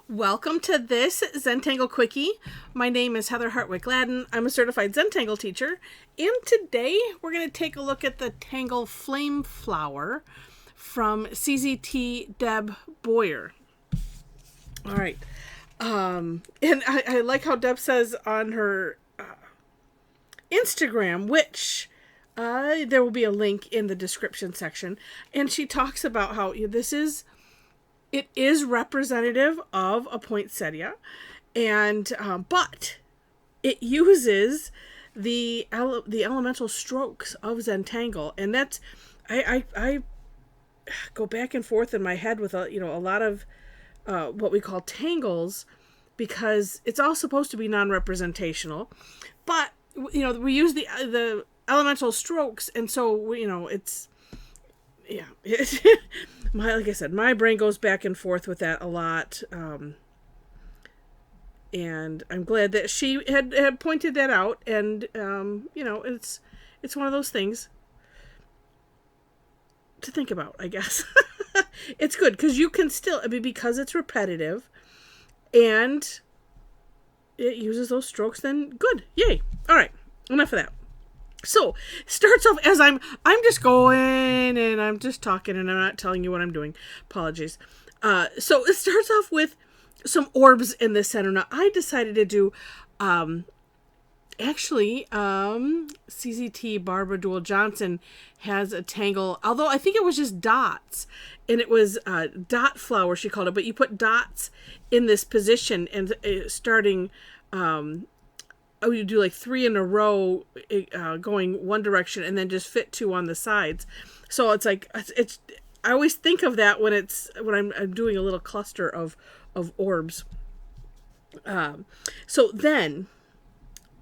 Welcome to this Zentangle Quickie. My name is Heather Hartwick Gladden. I'm a certified Zentangle teacher. And today we're going to take a look at the Tangle Flame Flower from CZT Deb Bowyer. All right. And I like how Deb says on her Instagram, which there will be a link in the description section. And she talks about how it is representative of a poinsettia, and but it uses the elemental strokes of Zentangle, and that's I go back and forth in my head with a lot of what we call tangles, because it's all supposed to be non-representational, but we use the elemental strokes, and so it's. Yeah, like I said, my brain goes back and forth with that a lot, and I'm glad that she had pointed that out. And it's one of those things to think about, I guess. It's good because you can still, because it's repetitive, and it uses those strokes. Then good, yay! All right, enough of that. So, starts off as I'm just going and I'm just talking and I'm not telling you what I'm doing. Apologies. So it starts off with some orbs in the center. Now, I decided to do, CZT Barbara Duell Johnson has a tangle, although I think it was just dots, and it was dot flower, she called it, but you put dots in this position and starting, you do like 3 in a row, going one direction, and then just fit 2 on the sides. So it's like I always think of that when I'm doing a little cluster of orbs. So then,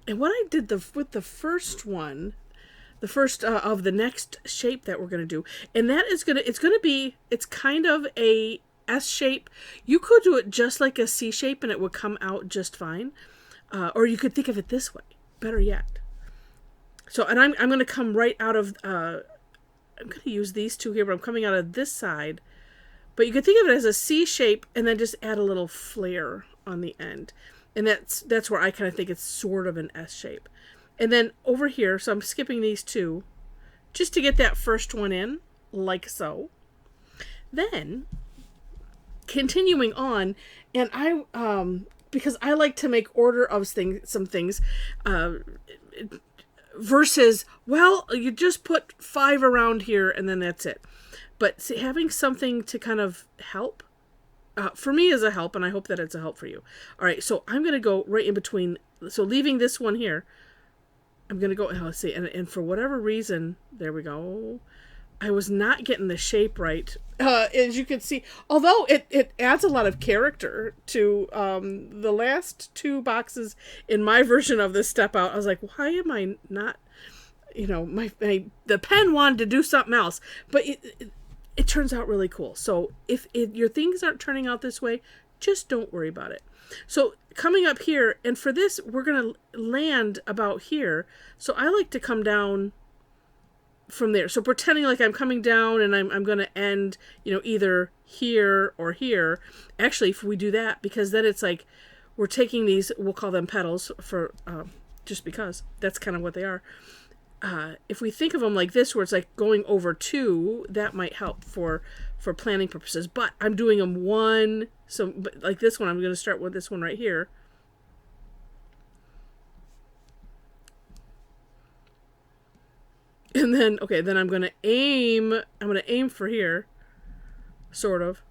and what I did with the first one, the first of the next shape that we're gonna do, and that is it's kind of a S shape. You could do it just like a C shape, and it would come out just fine. Or you could think of it this way, better yet. So, and I'm going to come right out of, I'm going to use these two here, but I'm coming out of this side. But you could think of it as a C shape and then just add a little flare on the end. And that's where I kind of think it's sort of an S shape. And then over here, so I'm skipping these two, just to get that first one in, like so. Then, continuing on, and because I like to make order of some things, versus, well, you just put 5 around here and then that's it. But see, having something to kind of help, for me is a help, and I hope that it's a help for you. All right, so I'm going to go right in between. So leaving this one here, I'm going to go, let's see, and for whatever reason, there we go. I was not getting the shape right, as you can see, although it adds a lot of character to the last 2 boxes in my version of this step out. I was like, why am I not, the pen wanted to do something else, but it turns out really cool. So if your things aren't turning out this way, just don't worry about it. So coming up here, and for this, we're going to land about here. So I like to come down from there. So pretending like I'm coming down and I'm going to end, either here or here. Actually, if we do that, because then it's like we're taking these, we'll call them petals for, just because that's kind of what they are. If we think of them like this, where it's like going over 2, that might help for planning purposes. But I'm doing them one, so but like this one, I'm going to start with this one right here. And then, okay, then I'm going to aim for here, sort of.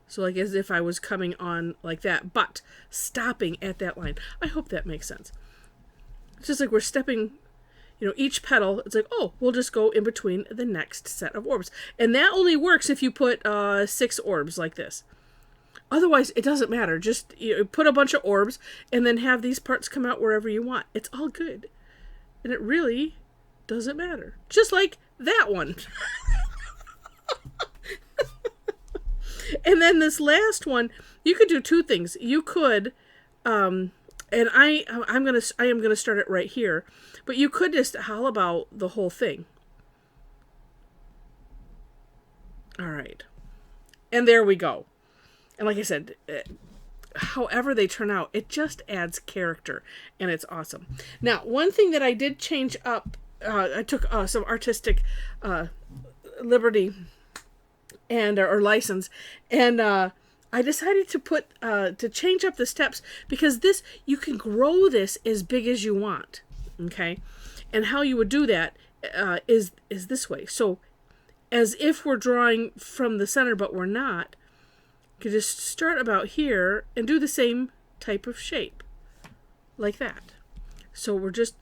So like as if I was coming on like that, but stopping at that line. I hope that makes sense. It's just like we're stepping, each petal, it's like, oh, we'll just go in between the next set of orbs. And that only works if you put 6 orbs like this. Otherwise, it doesn't matter. Just put a bunch of orbs and then have these parts come out wherever you want. It's all good. And it really doesn't matter. Just like that one. And then this last one, you could do 2 things. You could, and I am gonna start it right here, but you could just hollow out the whole thing. All right, and there we go. And like I said, however they turn out, it just adds character, and it's awesome. Now, one thing that I did change up, I took some artistic liberty and or license, and I decided to change up the steps, because this, you can grow this as big as you want, okay? And how you would do that is this way. So, as if we're drawing from the center, but we're not, you could just start about here and do the same type of shape, like that. So we're just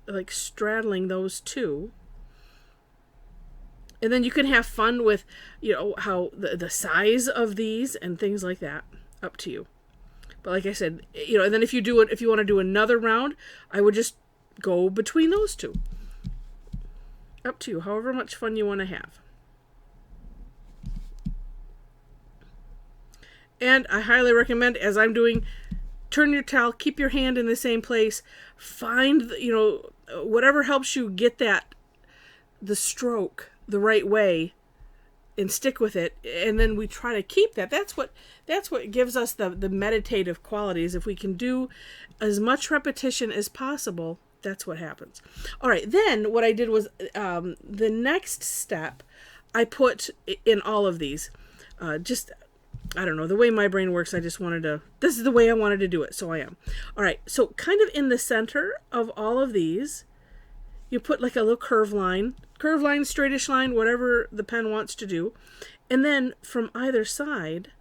like straddling those two. And then you can have fun with, how the size of these and things like that. Up to you. But like I said, and then if you want to do another round, I would just go between those two. Up to you, however much fun you want to have. And I highly recommend, as I'm doing, turn your towel, keep your hand in the same place, find, whatever helps you get the stroke the right way, and stick with it. And then we try to keep that. That's what gives us the meditative qualities. If we can do as much repetition as possible, that's what happens. All right, then what I did was the next step, I put in all of these. I don't know, the way my brain works, this is the way I wanted to do it, so I am. All right, so kind of in the center of all of these, you put like a little curve line, straightish line, whatever the pen wants to do. And then from either side,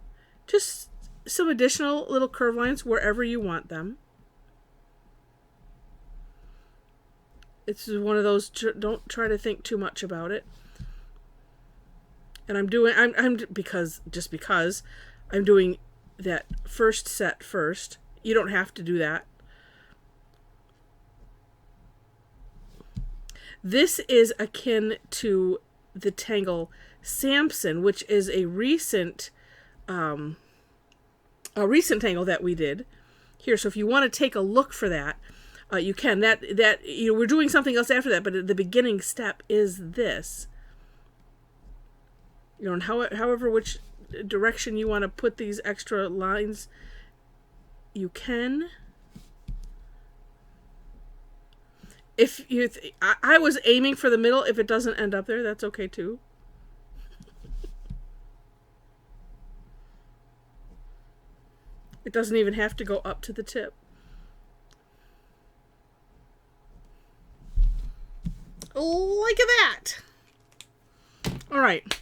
just some additional little curve lines wherever you want them. It's one of those, don't try to think too much about it. And I'm doing that first set first. You don't have to do that. This is akin to the Tangle Samson, which is a recent tangle that we did here. So if you want to take a look for that, you can. We're doing something else after that, but the beginning step is this. And however which direction you want to put these extra lines, you can. If I was aiming for the middle. If it doesn't end up there, that's okay too. It doesn't even have to go up to the tip. Like that. All right.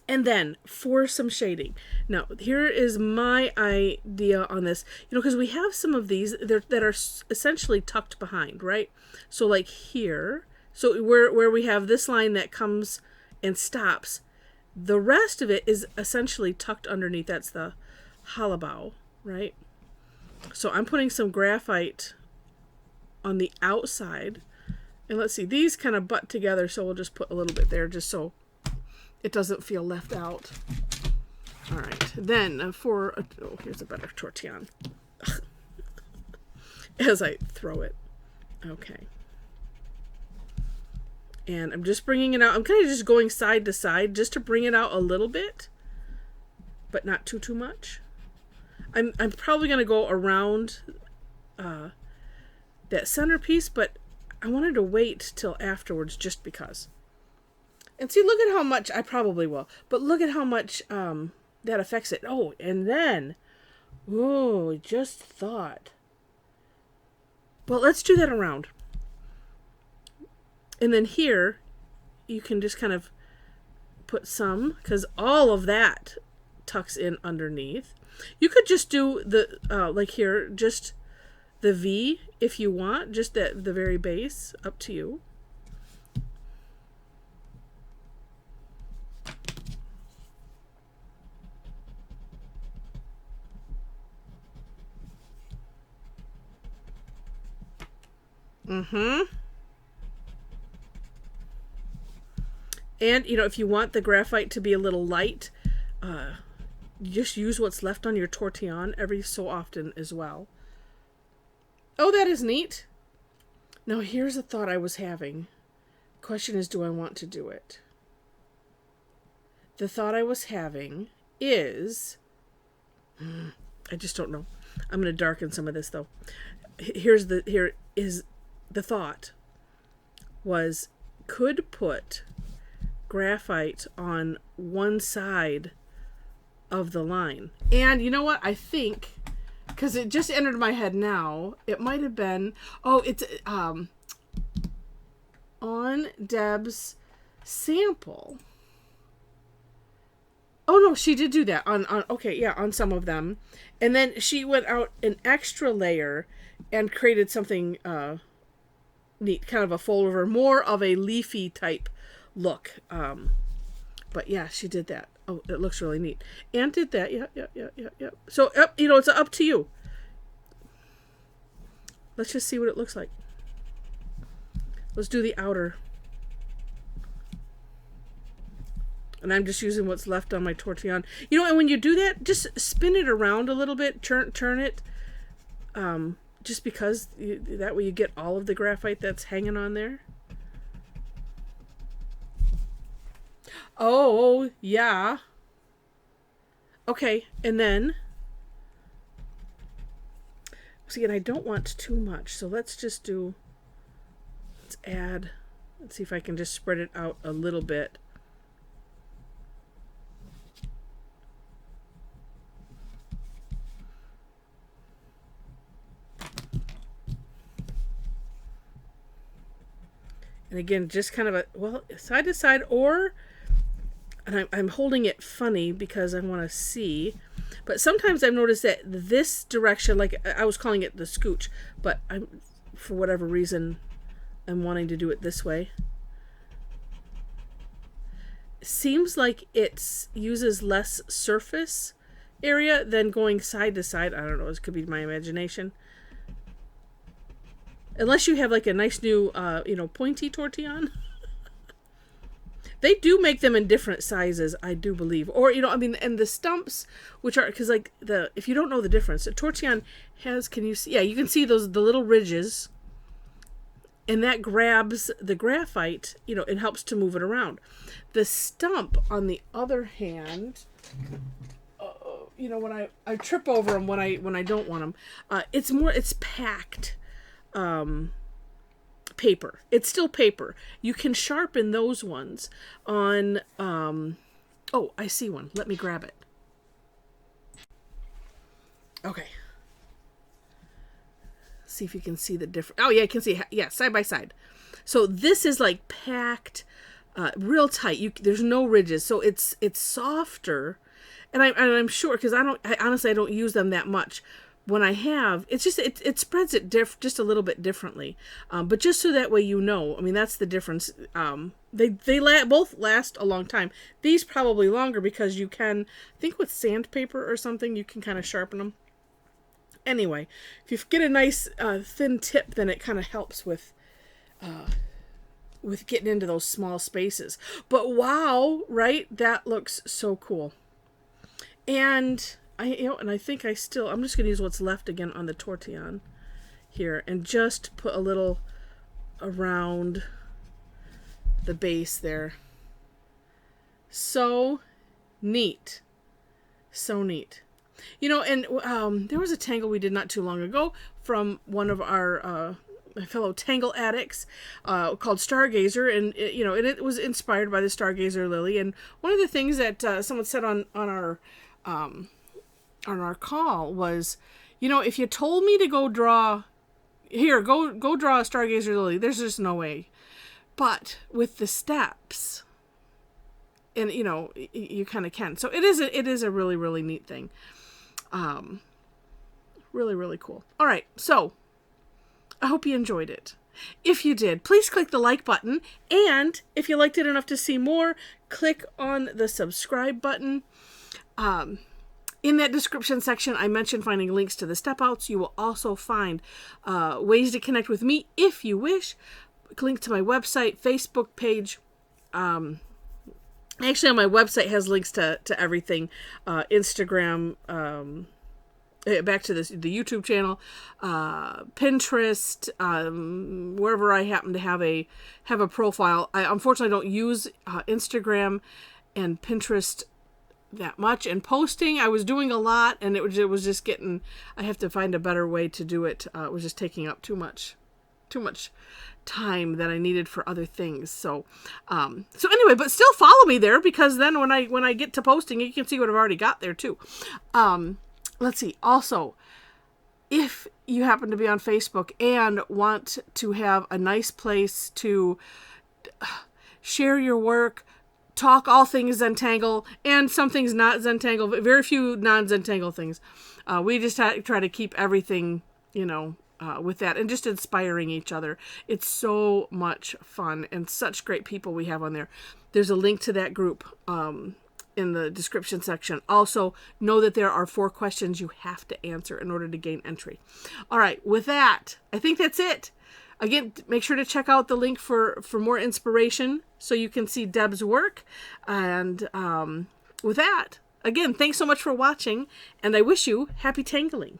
And then for some shading. Now, here is my idea on this. Because we have some of these that are essentially tucked behind, right? So like here, so where we have this line that comes and stops, the rest of it is essentially tucked underneath. That's the hollow, right? So I'm putting some graphite on the outside. And let's see, these kind of butt together, so we'll just put a little bit there just so it doesn't feel left out. All right, then here's a better tortillon. As I throw it. Okay. And I'm just bringing it out. I'm kind of just going side to side just to bring it out a little bit, but not too much. I'm probably going to go around that centerpiece, but I wanted to wait till afterwards just because. And see, look at how much, I probably will, but look at how much that affects it. Oh, and then, just thought. Well, let's do that around. And then here, you can just kind of put some, because all of that tucks in underneath. You could just do the, like here, just the V if you want, just at the very base, up to you. And, if you want the graphite to be a little light, you just use what's left on your tortillon every so often as well. Oh, that is neat. Now, here's a thought I was having. The question is, do I want to do it? The thought I was having is, I just don't know. I'm going to darken some of this though. Here is the thought was, could put graphite on one side of the line. And you know what? I think, because it just entered my head now, it might have been, it's on Deb's sample. Oh no, she did do that on some of them. And then she went out an extra layer and created something neat, kind of a fold over, more of a leafy type look. But yeah, she did that. Oh, it looks really neat. And did that. Yeah. So, it's up to you. Let's just see what it looks like. Let's do the outer. And I'm just using what's left on my tortillon. And when you do that, just spin it around a little bit, turn it, just because that way you get all of the graphite that's hanging on there. Oh, yeah. Okay, and then, see, and I don't want too much, so let's add, let's see if I can just spread it out a little bit. And again, just kind of side to side, and I'm holding it funny because I want to see. But sometimes I've noticed that this direction, like I was calling it the scooch, but for whatever reason, I'm wanting to do it this way. Seems like it uses less surface area than going side to side. I don't know, this could be my imagination. Unless you have like a nice new, pointy tortillon. They do make them in different sizes, I do believe. Or, and the stumps, which are, because like if you don't know the difference, the tortillon has, can you see? Yeah, you can see the little ridges. And that grabs the graphite, it helps to move it around. The stump, on the other hand, when I trip over them when I don't want them, it's packed. Paper. It's still paper. You can sharpen those ones on, I see one. Let me grab it. Okay. See if you can see the difference. Oh yeah, I can see. Yeah, side by side. So this is like packed, real tight. There's no ridges. So it's softer. And I'm sure, because I honestly don't use them that much. When I have, it's just, it spreads it just a little bit differently. But just so that way that's the difference. They both last a long time. These probably longer because you can, I think with sandpaper or something, you can kind of sharpen them. Anyway, if you get a nice thin tip, then it kind of helps with getting into those small spaces. But wow, right? That looks so cool. And I think I'm just going to use what's left again on the tortillon here and just put a little around the base there. So neat. So neat. And there was a tangle we did not too long ago from one of our fellow Tangle Addicts called Stargazer, and it was inspired by the Stargazer lily. And one of the things that someone said on our call was, if you told me to go draw, go draw a Stargazer lily, there's just no way. But with the steps, and you kind of can. So it is a really, really neat thing. Really, really cool. All right, so I hope you enjoyed it. If you did, please click the like button, and if you liked it enough to see more, click on the subscribe button. In that description section, I mentioned finding links to the step outs. You will also find ways to connect with me if you wish. Link to my website, Facebook page. Actually, on my website has links to everything. Instagram, back to the YouTube channel, Pinterest, wherever I happen to have a profile. I unfortunately don't use Instagram and Pinterest that much. And posting, I was doing a lot, and it was just getting, I have to find a better way to do it. It was just taking up too much time that I needed for other things. So anyway, but still follow me there, because then when I get to posting, you can see what I've already got there too. Let's see. Also, if you happen to be on Facebook and want to have a nice place to share your work, talk all things Zentangle, and some things not Zentangle, but very few non-Zentangle things. We just try to keep everything, with that, and just inspiring each other. It's so much fun, and such great people we have on there. There's a link to that group in the description section. Also, know that there are 4 questions you have to answer in order to gain entry. All right, with that, I think that's it. Again, make sure to check out the link for more inspiration so you can see Deb's work. And with that, again, thanks so much for watching, and I wish you happy tangling.